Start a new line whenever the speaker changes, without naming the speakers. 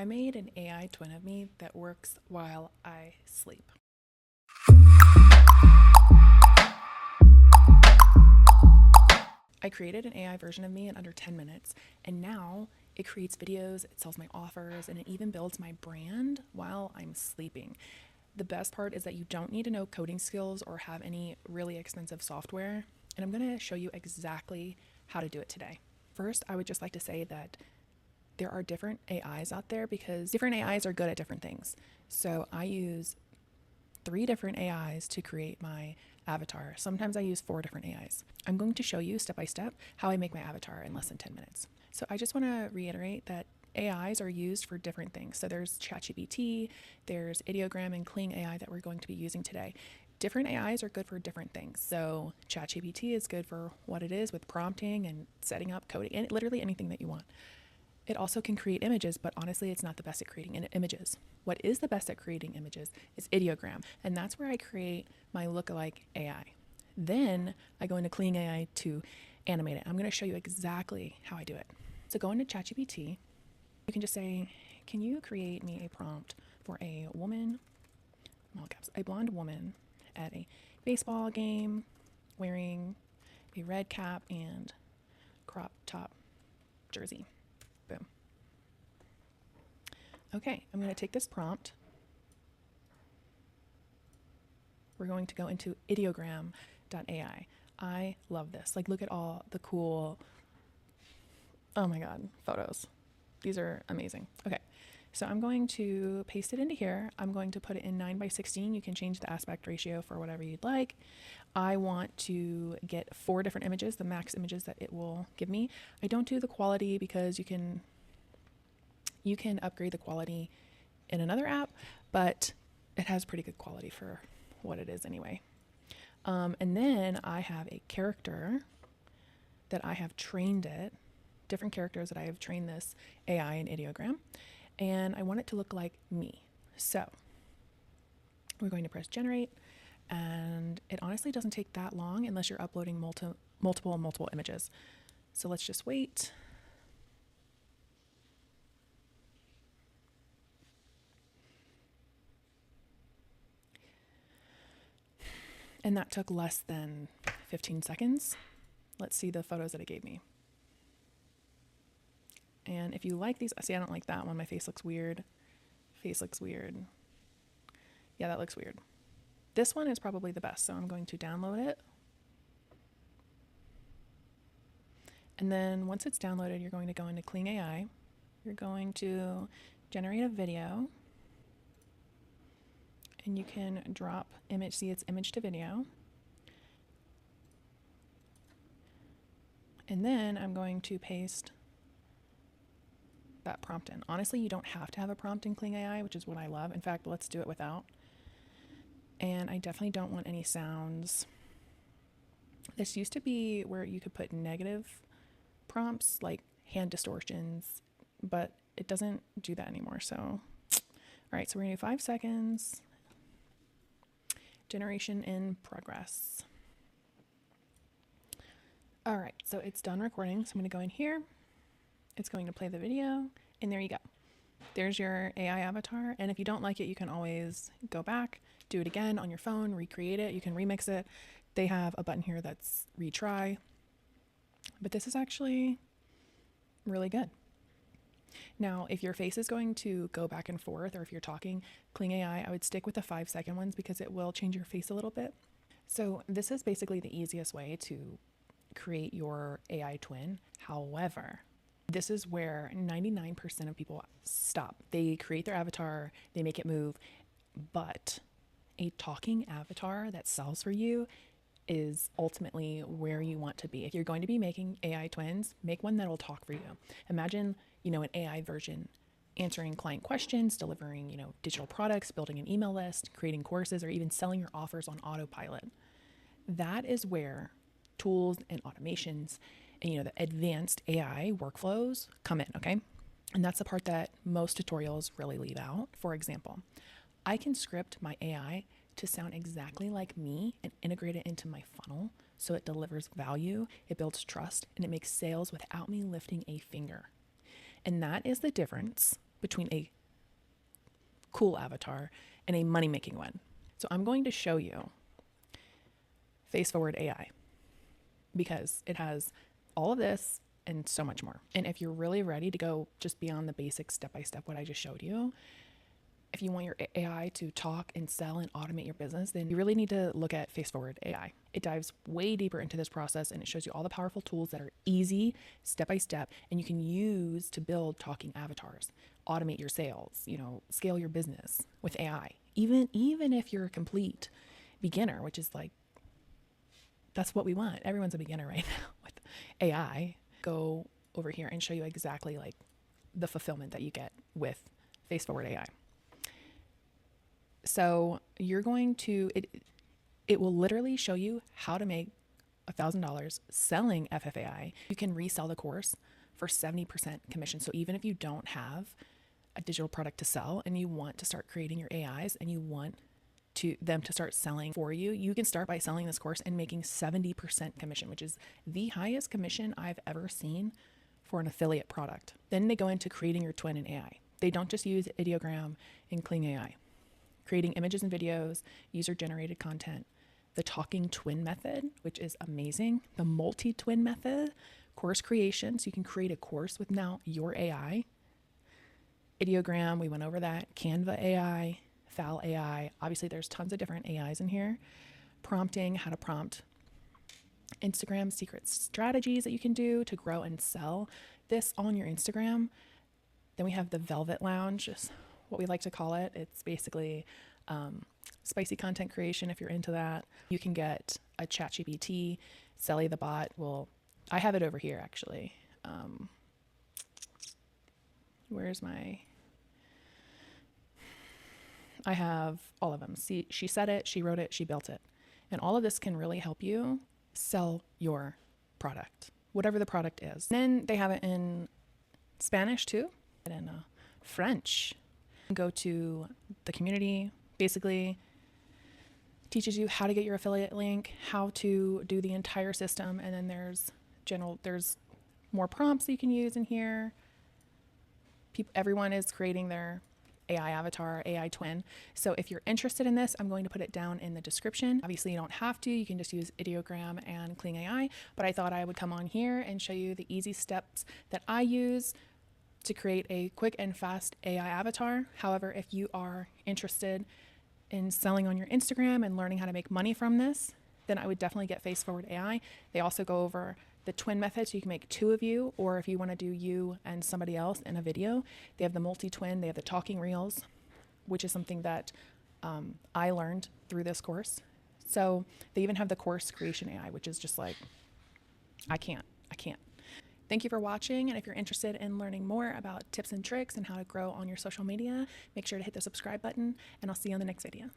I made an AI twin of me that works while I sleep. I created an AI version of me in under 10 minutes, and now it creates videos, it sells my offers, and it even builds my brand while I'm sleeping. The best part is that you don't need to know coding skills or have any really expensive software, and I'm going to show you exactly how to do it today. First, I would just like to say that there are different AIs out there because different AIs are good at different things. So I use 3 different AIs to create my avatar. Sometimes I use 4 different AIs. I'm going to show you step by step how I make my avatar in less than 10 minutes. So I just want to reiterate that AIs are used for different things. So there's ChatGPT, there's Ideogram and Kling AI that we're going to be using today. Different AIs are good for different things. So ChatGPT is good for what it is with prompting and setting up coding and literally anything that you want. It also can create images, but honestly, it's not the best at creating images. What is the best at creating images is Ideogram, and that's where I create my lookalike AI. Then I go into Kling AI to animate it. I'm going to show you exactly how I do it. So go into ChatGPT. You can just say, can you create me a prompt for a woman, all caps, a blonde woman at a baseball game wearing a red cap and crop top jersey. Boom. Okay, I'm going to take this prompt. We're going to go into Ideogram.ai. I love this. Like, look at all the cool, oh my God, photos. These are amazing. Okay, so I'm going to paste it into here. I'm going to put it in 9:16. You can change the aspect ratio for whatever you'd like. I want to get 4 different images, the max images that it will give me. I don't do the quality because you can upgrade the quality in another app, but it has pretty good quality for what it is anyway. And then I have a character that I have trained it, different characters that I have trained this AI in Ideogram, and I want it to look like me. So we're going to press generate, and it honestly doesn't take that long unless you're uploading multiple images. So let's just wait. And that took less than 15 seconds. Let's see the photos that it gave me. And if you like these, see, I don't like that one. My face looks weird. Face looks weird. Yeah, that looks weird. This one is probably the best, so I'm going to download it. And then once it's downloaded, you're going to go into Kling AI. You're going to generate a video. And you can drop image, see it's image to video. And then I'm going to paste that prompt in. Honestly, you don't have to have a prompt in Kling AI, which is what I love. In fact, let's do it without. And I definitely don't want any sounds. This used to be where you could put negative prompts like hand distortions, but it doesn't do that anymore. So, all right, so we're gonna do 5 seconds. Generation in progress. All right, so it's done recording. So I'm gonna go in here. It's going to play the video, and there you go. There's your AI avatar. And if you don't like it, you can always go back, do it again on your phone, recreate it. You can remix it. They have a button here that's retry. But this is actually really good. Now, if your face is going to go back and forth, or if you're talking, Kling AI, I would stick with the 5-second ones because it will change your face a little bit. So this is basically the easiest way to create your AI twin. However, this is where 99% of people stop. They create their avatar, they make it move, but a talking avatar that sells for you is ultimately where you want to be. If you're going to be making AI twins, make one that will talk for you. Imagine, an AI version answering client questions, delivering, digital products, building an email list, creating courses, or even selling your offers on autopilot. That is where tools and automations and, the advanced AI workflows come in, okay? And that's the part that most tutorials really leave out. For example, I can script my AI to sound exactly like me and integrate it into my funnel so it delivers value, it builds trust, and it makes sales without me lifting a finger. And that is the difference between a cool avatar and a money-making one. So I'm going to show you FaceForward AI because it has all of this and so much more. And if you're really ready to go just beyond the basic step-by-step what I just showed you, if you want your AI to talk and sell and automate your business, then you really need to look at FaceForward AI. It dives way deeper into this process and it shows you all the powerful tools that are easy, step-by-step, and you can use to build talking avatars, automate your sales, scale your business with AI. Even if you're a complete beginner, which is like, that's what we want. Everyone's a beginner right now with AI. Go over here and show you exactly like the fulfillment that you get with FaceForward AI. So you're going to, it will literally show you how to make $1,000 selling FFAI. You can resell the course for 70% commission. So even if you don't have a digital product to sell and you want to start creating your AIs and you want them to start selling for you, you can start by selling this course and making 70% commission, which is the highest commission I've ever seen for an affiliate product. Then they go into creating your twin in AI. They don't just use Ideogram and Kling AI. Creating images and videos, user-generated content, the talking twin method, which is amazing, the multi-twin method, course creation, so you can create a course with now your AI. Ideogram, we went over that, Canva AI, FFAI AI. Obviously, there's tons of different AIs in here. Prompting, how to prompt. Instagram secret strategies that you can do to grow and sell this on your Instagram. Then we have the Velvet Lounge, is what we like to call it. It's basically spicy content creation if you're into that. You can get a ChatGPT, Sally the bot. Well, I have it over here actually. Where's my... I have all of them. See, she said it, she wrote it, she built it. And all of this can really help you sell your product, whatever the product is. Then they have it in Spanish too, and in French. Go to the community, basically teaches you how to get your affiliate link, how to do the entire system. And then there's more prompts that you can use in here. Everyone is creating their AI avatar, AI twin. So if you're interested in this, I'm going to put it down in the description. Obviously you don't have to, you can just use Ideogram and Kling AI, but I thought I would come on here and show you the easy steps that I use to create a quick and fast AI avatar. However, if you are interested in selling on your Instagram and learning how to make money from this, then I would definitely get FaceForward AI. They also go over the twin method, so you can make two of you, or if you want to do you and somebody else in a video. They have the multi-twin, they have the talking reels, which is something that I learned through this course. So they even have the course creation AI, which is just like, I can't. Thank you for watching, and if you're interested in learning more about tips and tricks and how to grow on your social media, make sure to hit the subscribe button, and I'll see you on the next video.